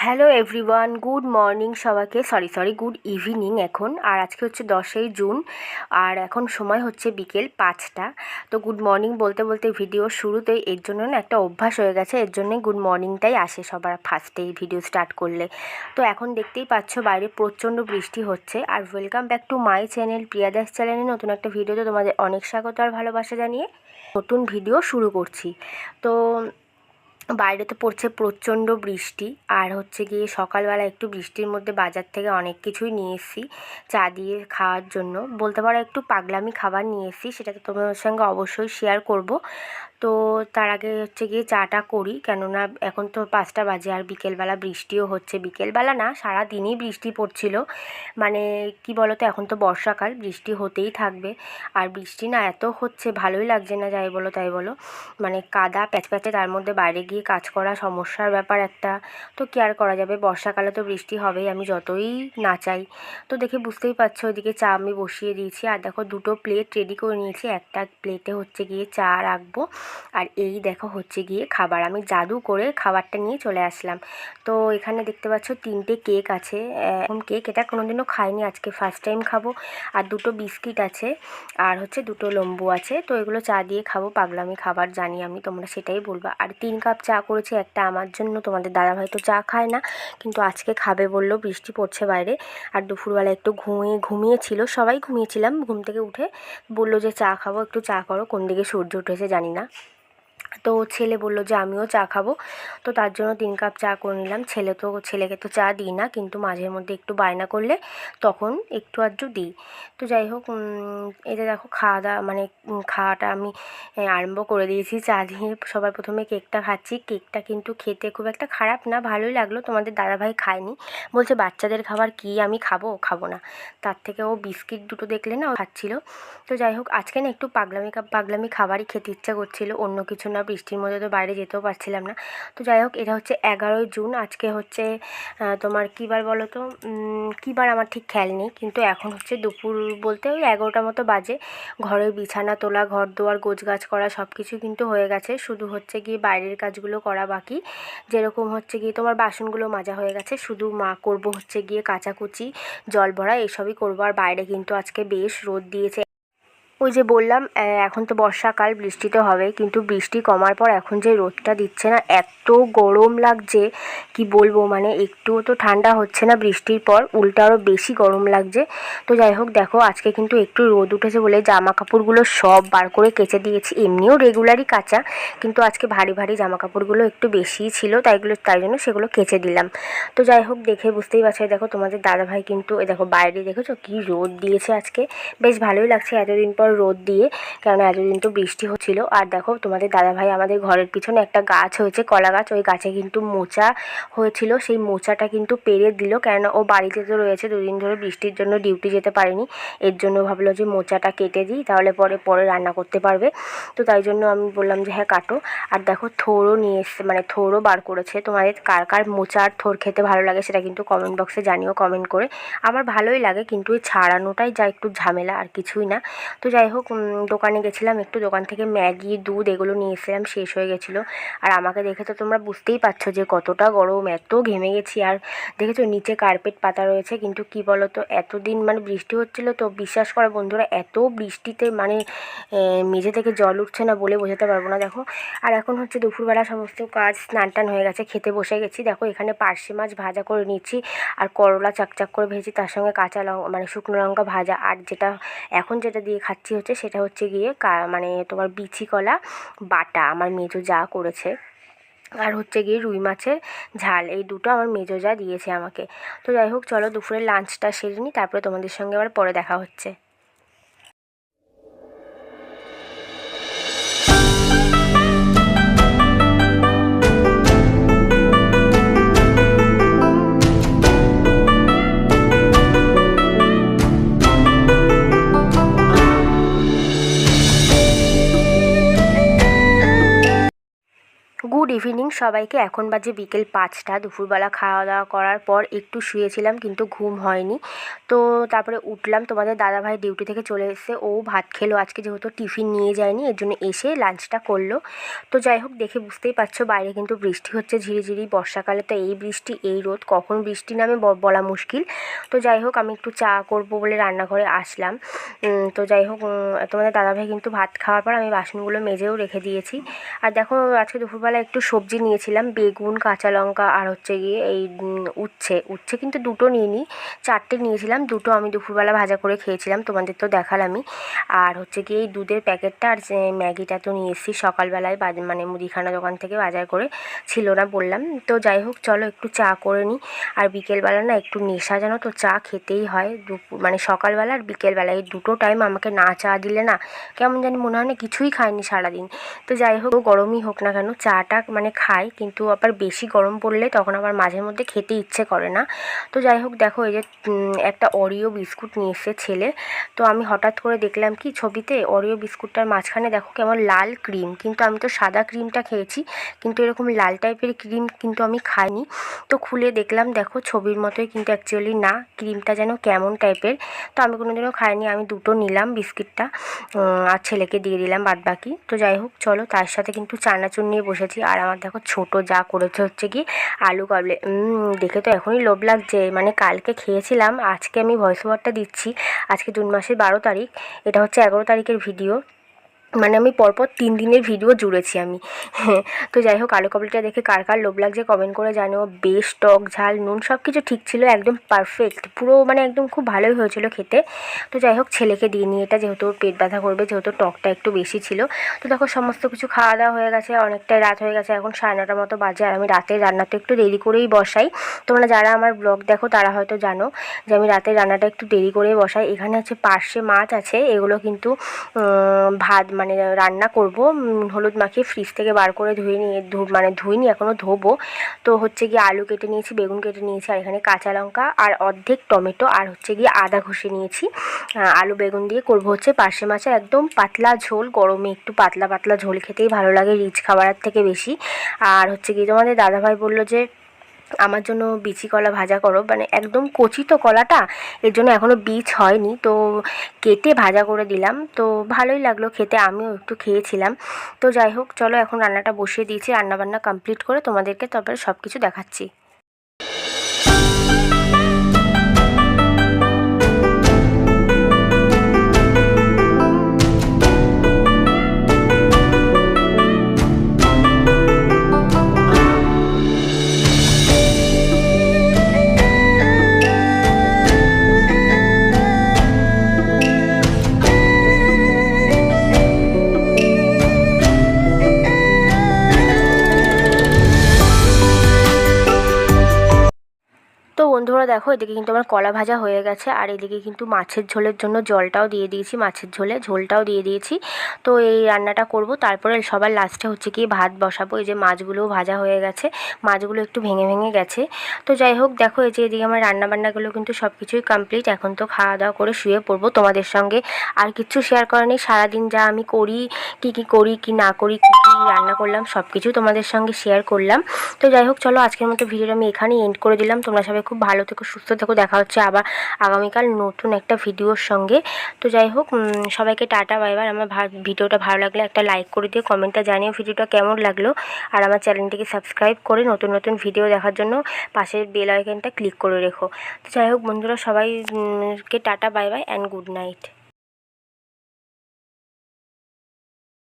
Hello everyone, good morning সবাইকে। Good evening এখন। আর আজকে হচ্ছে 10ই জুন, আর এখন সময় হচ্ছে বিকেল 5টা। তো গুড মর্নিং বলতে বলতে ভিডিও শুরুতেই এর জন্য না একটা অভ্যাস হয়ে গেছে, এর জন্যই গুড মর্নিংটাই আসে সবার ফার্স্টেই ভিডিও স্টার্ট করলে। তো এখন দেখতেই পাচ্ছ বাইরে প্রচণ্ড বৃষ্টি হচ্ছে। আর welcome back to my channel, Priyadas চ্যানেলে নতুন একটা ভিডিওতে তোমাদের অনেক স্বাগত আর ভালোবাসা জানিয়ে নতুন ভিডিও শুরু করছি। তো বাইরে তো পড়ছে প্রচণ্ড বৃষ্টি, আর হচ্ছে গিয়ে সকালবেলা একটু বৃষ্টির মধ্যে বাজার থেকে অনেক কিছুই নিয়ে এসেছি চা দিয়ে খাওয়ার জন্য। বলতে পারো একটু পাগলামি খাবার নিয়ে এসেছি, সেটা তো তোমাদের সঙ্গে অবশ্যই শেয়ার করব। তো তার আগে হচ্ছে গিয়ে চাটা করি, কেননা এখন তো 5টা বাজে আর বিকেলবেলা বৃষ্টিও হচ্ছে। বিকেলবেলা না, সারা দিনই বৃষ্টি পড়ছিল। মানে কি বলো তো, এখন তো বর্ষাকাল, বৃষ্টি হতেই থাকবে। আর বৃষ্টি না এত হচ্ছে, ভালোই লাগছে না, যাই বলো তাই বলো। মানে কাদা প্যাচপ্যাচে, তার মধ্যে বাইরে গিয়ে কাজ করা সমস্যার ব্যাপার একটা। তো কি আর করা যাবে, বর্ষাকালে তো বৃষ্টি হবেই, আমি যতই না চাই। তো দেখে বুঝতেই পারছো, ওইদিকে চা আমি বসিয়ে দিয়েছি। আর দেখো দুটো প্লেট রেডি করে নিয়েছি, একটা প্লেটে হচ্ছে গিয়ে চা রাখবো, আর এই দেখো হচ্ছে গিয়ে খাবার। আমি জাদু করে খাবারটা নিয়ে চলে আসলাম। তো এখানে দেখতে পাচ্ছ 3টে কেক আছে। কেক এটা কোনোদিনও খাইনি, আজকে ফার্স্ট টাইম খাবো। আর দুটো বিস্কিট আছে, আর হচ্ছে দুটো লম্বু আছে। তো এগুলো চা দিয়ে খাবো, পাগলামি খাবার জানি আমি, তোমরা সেটাই বলবা। আর 3 কাপ চা করেছি, একটা আমার জন্য, তোমাদের দাদাভাই তো চা খায় না, কিন্তু আজকে খাবে বললো, বৃষ্টি পড়ছে বাইরে। আর দুপুরবেলা একটু ঘুমিয়েছিল, সবাই ঘুমিয়েছিলাম, ঘুম থেকে উঠে বললো যে চা খাবো, একটু চা করো। কোন দিকে সূর্য উঠেছে জানি না। তো ছেলে বলল যে আমিও চা খাবো, তো তার জন্য 3 কাপ চা করে নিলাম। ছেলেকে তো চা দিই না, কিন্তু মাঝে মধ্যে একটু বায়না করলে তখন একটু আধটু দিই। তো যাই হোক, এতে দেখো খাওয়া দাওয়া মানে খাওয়াটা আমি আরম্ভ করে দিয়েছি চা দিয়ে। সবার প্রথমে কেকটা খাচ্ছি। কেকটা কিন্তু খেতে খুব একটা খারাপ না, ভালোই লাগলো। তোমাদের দাদাভাই খায়নি, বলছে বাচ্চাদের খাবার কি আমি খাবো না। তার থেকে ও বিস্কিট দুটো দেখলে না ও খাচ্ছিল। তো যাই হোক, আজকে না একটু পাগলামি খাবারই খেতে ইচ্ছা করছিল, অন্য কিছু না। বৃষ্টির মধ্যে তো বাইরে যেতেও পারছিলাম না। তো যাই হোক, এটা হচ্ছে 11ই জুন। আজকে হচ্ছে তোমার কী বার বলো তো, কী বার আমার ঠিক খেয়াল নেই, কিন্তু এখন হচ্ছে দুপুর বলতে ওই 11টার মতো বাজে। ঘরের বিছানা তোলা, ঘর দুয়ার গোছগাছ করা সব কিছু কিন্তু হয়ে গেছে, শুধু হচ্ছে গিয়ে বাইরের কাজগুলো করা বাকি। যেরকম হচ্ছে গিয়ে তোমার বাসনগুলো মাজা হয়ে গেছে, শুধু করবো হচ্ছে গিয়ে কাচাকুচি, জল ভরা, এসবই করবো। আর বাইরে কিন্তু আজকে বেশ রোদ দিয়েছে। ওই যে বললাম, এখন তো বর্ষাকাল, বৃষ্টি তো হবে, কিন্তু বৃষ্টি কমার পর এখন যে রোদটা দিচ্ছে না, এত গরম লাগছে কি বলবো। মানে একটুও তো ঠান্ডা হচ্ছে না বৃষ্টির পর, উল্টা আরও বেশি গরম লাগছে। তো যাই হোক, দেখো আজকে কিন্তু একটু রোদ উঠেছে বলে জামা কাপড়গুলো সব বার করে কেচে দিয়েছি। এমনিও রেগুলারই কাচা, কিন্তু আজকে ভারী ভারী জামা কাপড়গুলো একটু বেশিই ছিল, তাই জন্য সেগুলো কেচে দিলাম। তো যাই হোক, দেখে বুঝতেই পারছো, দেখো তোমাদের দাদাভাই কিন্তু দেখো বাইরে দেখেছো কি রোদ দিয়েছে আজকে, বেশ ভালোই লাগছে এতদিন পর রোদ দিয়ে, কেননা এতদিন তো বৃষ্টি হচ্ছিল। আর দেখো তোমাদের দাদাভাই, আমাদের ঘরের পিছনে একটা গাছ হয়েছে, কলা গাছ, ওই গাছে কিন্তু মোচা হয়েছিল, সেই মোচাটা কিন্তু পেরে দিল, কেননা ও বাড়িতে তো রয়েছে, 2 দিন ধরে বৃষ্টির জন্য ডিউটি যেতে পারেনি। এর জন্য ভাবলো যে মোচাটা কেটে দিই, তাহলে পরে রান্না করতে পারবে। তো তাই জন্য আমি বললাম যে হ্যাঁ কাটো। আর দেখো থোড়ও নিয়ে এসছে, মানে থোড়ও বার করেছে। তোমাদের কার কার মোচা আর থোড় খেতে ভালো লাগে সেটা কিন্তু কমেন্ট বক্সে জানিও কমেন্ট করে। আমার ভালোই লাগে, কিন্তু ওই ছাড়ানোটাই যা একটু ঝামেলা, আর কিছুই না। তো যাই হোক, দোকানে গেছিলাম একটু, দোকান থেকে ম্যাগি, দুধ এগুলো নিয়ে এসেছিলাম, শেষ হয়ে গেছিলো। আর আমাকে দেখে তো তোমরা বুঝতেই পারছো যে কতটা গরম, এত ঘেমে গেছি। আর দেখেছো নিচে কার্পেট পাতা রয়েছে, কিন্তু কি বলো তো, এতদিন মানে বৃষ্টি হচ্ছিলো তো, বিশ্বাস করো বন্ধুরা, এত বৃষ্টিতে মানে মেঝে থেকে জল উঠছে না বলে বোঝাতে পারবো না। দেখো, আর এখন হচ্ছে দুপুরবেলা সমস্ত কাজ, স্নান টান হয়ে গেছে, খেতে বসে গেছি। দেখো এখানে পার্শে মাছ ভাজা করে নিচ্ছি, আর করলা চাকচাক করে ভেজে, তার সঙ্গে কাঁচা লঙ্কা মানে শুকনো লঙ্কা ভাজা। আর যেটা দিয়ে খাচ্ছি হচ্ছে, সেটা হচ্ছে গিয়ে মানে তোমার বিচি কলা বাটা, আমার মেজো যা করেছে। আর হচ্ছে গিয়ে রুই মাছের ঝাল, এই দুটো আমার মেজো যা দিয়েছে আমাকে। তো যাই হোক, চলো দুপুরের লাঞ্চটা সেরে নিই, তারপরে তোমাদের সঙ্গে আবার পরে দেখা হচ্ছে। গুড ইভিনিং সবাইকে। এখন বাজে বিকেল 5টা। দুপুরবেলা খাওয়া দাওয়া করার পর একটু শুয়েছিলাম, কিন্তু ঘুম হয়নি। তো তারপরে উঠলাম, তোমাদের দাদাভাই ডিউটি থেকে চলে এসেছে, ও ভাত খেলো আজকে, যেহেতু টিফিন নিয়ে যায়নি এর জন্য এসে লাঞ্চটা করলো। তো যাই হোক, দেখে বুঝতেই পারছো বাইরে কিন্তু বৃষ্টি হচ্ছে ঝিরিঝিরি। বর্ষাকালে তো এই বৃষ্টি এই রোদ, কখন বৃষ্টি নামে বলা মুশকিল। তো যাই হোক, আমি একটু চা করবো বলে রান্নাঘরে আসলাম। তো যাই হোক, তোমাদের দাদাভাই কিন্তু ভাত খাওয়ার পর আমি বাসনগুলো মেজেও রেখে দিয়েছি। আর দেখো, আজকে দুপুরবেলা একটু সবজি নিয়েছিলাম, বেগুন, কাঁচা লঙ্কা আর হচ্ছে গিয়ে এই উচ্ছে কিন্তু দুটো নিইনি, 4টে নিয়েছিলাম। দুটো আমি দুপুরবেলা ভাজা করে খেয়েছিলাম, তোমাদের তো দেখালামই। আর হচ্ছে গিয়ে এই দুধের প্যাকেটটা আর ম্যাগিটা তো নিয়ে এসেছি সকালবেলায়, মানে মুদিখানা দোকান থেকে বাজার করে, ছিল না বললাম। তো যাই হোক, চলো একটু চা করে নিই। আর বিকেলবেলা না একটু নেশা, জানো তো, চা খেতেই হয়। মানে সকালবেলা আর বিকেলবেলা এই দুটো টাইম আমাকে না চা দিলে না কেমন জানি মনে হয় না কিছুই খাইনি সারাদিন। তো যাই হোক, গরমই হোক না কেন চাটা মানে খাই, কিন্তু আবার বেশি গরম পড়লে তখন আবার মাঝে মধ্যে খেতে ইচ্ছে করে না। তো যাই হোক, দেখো এই যে একটা অরিও বিস্কুট নিয়ে এসেছে ছেলে। তো আমি হঠাৎ করে দেখলাম কি ছবিতে, অরিও বিস্কুটটার মাঝখানে দেখো কেমন লাল ক্রিম, কিন্তু আমি তো সাদা ক্রিমটা খেয়েছি, কিন্তু এরকম লাল টাইপের ক্রিম কিন্তু আমি খাইনি। তো খুলে দেখলাম, দেখো ছবির মতোই, কিন্তু অ্যাকচুয়ালি না, ক্রিমটা যেন কেমন টাইপের। তো আমি কোনোদিনও খাইনি, আমি দুটো নিলাম বিস্কিটটা, আর ছেলেকে দিয়ে দিলাম বাদবাকি। তো যাই হোক, চলো, তার সাথে কিন্তু চানাচুর নিয়ে বসেছি। আর আমার দেখো ছোটো যা করেছে হচ্ছে কি আলু কাবলি, দেখে তো এখনই লোভ লাগছে। মানে কালকে খেয়েছিলাম, আজকে আমি ভয়েস ওভারটা দিচ্ছি। আজকে জুন মাসের 12 তারিখ, এটা হচ্ছে 11 তারিখের ভিডিও। মানে আমি পরপর 3 দিনের ভিডিও জুড়েছি আমি। তো যাই হোক, আলু কাবলিটা দেখে কার কার লোভ লাগছে কমেন্ট করে জানিও। বেশ টক ঝাল নুন সব কিছু ঠিক ছিল, একদম পারফেক্ট, পুরো মানে একদম খুব ভালোই হয়েছিল খেতে। তো যাই হোক, ছেলেকে দিয়ে নিয়ে, এটা যেহেতু পেট ব্যথা করবে, যেহেতু টকটা একটু বেশি ছিল। তো দেখো, সমস্ত কিছু খাওয়া দাওয়া হয়ে গেছে, অনেকটাই রাত হয়ে গেছে, এখন 9:30 মতো বাজে। আর আমি রাতের রান্না তো একটু দেরি করেই বসাই। তোমরা যারা আমার ব্লগ দেখো তারা হয়তো জানো যে আমি রাতের রান্নাটা একটু দেরি করেই বসাই। এখানে হচ্ছে পার্শে মাছ আছে, এগুলো কিন্তু ভাত মানে রান্না করব, হলুদ মাখিয়ে ফ্রিজ থেকে বার করে ধুয়ে নিয়ে ধুইনি, এখনও ধোবো। তো হচ্ছে গিয়ে আলু কেটে নিয়েছি, বেগুন কেটে নিয়েছি, আর এখানে কাঁচা লঙ্কা আর অর্ধেক টমেটো আর হচ্ছে গিয়ে আদা ঘষে নিয়েছি। আলু বেগুন দিয়ে করব হচ্ছে পার্শে মাছের একদম পাতলা ঝোল। গরমে একটু পাতলা পাতলা ঝোল খেতেই ভালো লাগে, রিচ খাবারের থেকে বেশি। আর হচ্ছে গিয়ে তোমাদের দাদাভাই বললো যে আমার জন্য বিচি কলা ভাজা করো, মানে একদম কচি তো কলাটা, এর জন্য এখনও বীজ হয়নি, তো কেটে ভাজা করে দিলাম। তো ভালোই লাগলো খেতে, আমিও একটু খেয়েছিলাম। তো যাই হোক, চলো এখন রান্নাটা বসিয়ে দিয়েছি, রান্নাবান্না কমপ্লিট করে তোমাদেরকে তারপরে সব কিছু দেখাচ্ছি। তো বন্ধুরা দেখো, এদিকে কিন্তু আমার কলা ভাজা হয়ে গেছে, আর এদিকে কিন্তু মাছের ঝোলের জন্য জলটাও দিয়ে দিয়েছি, মাছের ঝোলটাও দিয়ে দিয়েছি। তো এই রান্নাটা করব, তারপরে সবার লাস্টে হচ্ছে কি ভাত বসাবো। এই যে মাছগুলোও ভাজা হয়ে গেছে, মাছগুলো একটু ভেঙে ভেঙে গেছে। তো যাই হোক, দেখো এই যে এদিকে আমার রান্নাবান্নাগুলো কিন্তু সব কিছুই কমপ্লিট। এখন তো খাওয়া দাওয়া করে শুয়ে পড়বো, তোমাদের সঙ্গে আর কিচ্ছু শেয়ার করা নেই। সারাদিন যা আমি করি, কি করি কি না করি, কী কী রান্না করলাম, সব কিছু তোমাদের সঙ্গে শেয়ার করলাম। তো যাই হোক, চলো আজকের মতো ভিডিওটা আমি এখানেই এন্ড করে দিলাম। তোমরা সবাই খুব ভালো থেকো, সুস্থ থেকো, দেখা হচ্ছে আবার আগামীকাল নতুন একটা ভিডিওর সঙ্গে। তো যাই হোক, সবাইকে টাটা, বাই বাই। আমার ভিডিওটা ভালো লাগলে একটা লাইক করে দিও, কমেন্টটা জানিও ভিডিওটা কেমন লাগলো। আর আমার চ্যানেলটিকে সাবস্ক্রাইব করে নতুন নতুন ভিডিও দেখার জন্য পাশের বেল আইকনটা ক্লিক করে রেখো। তো যাই হোক বন্ধুরা, সবাইকে tata, bye bye and good night.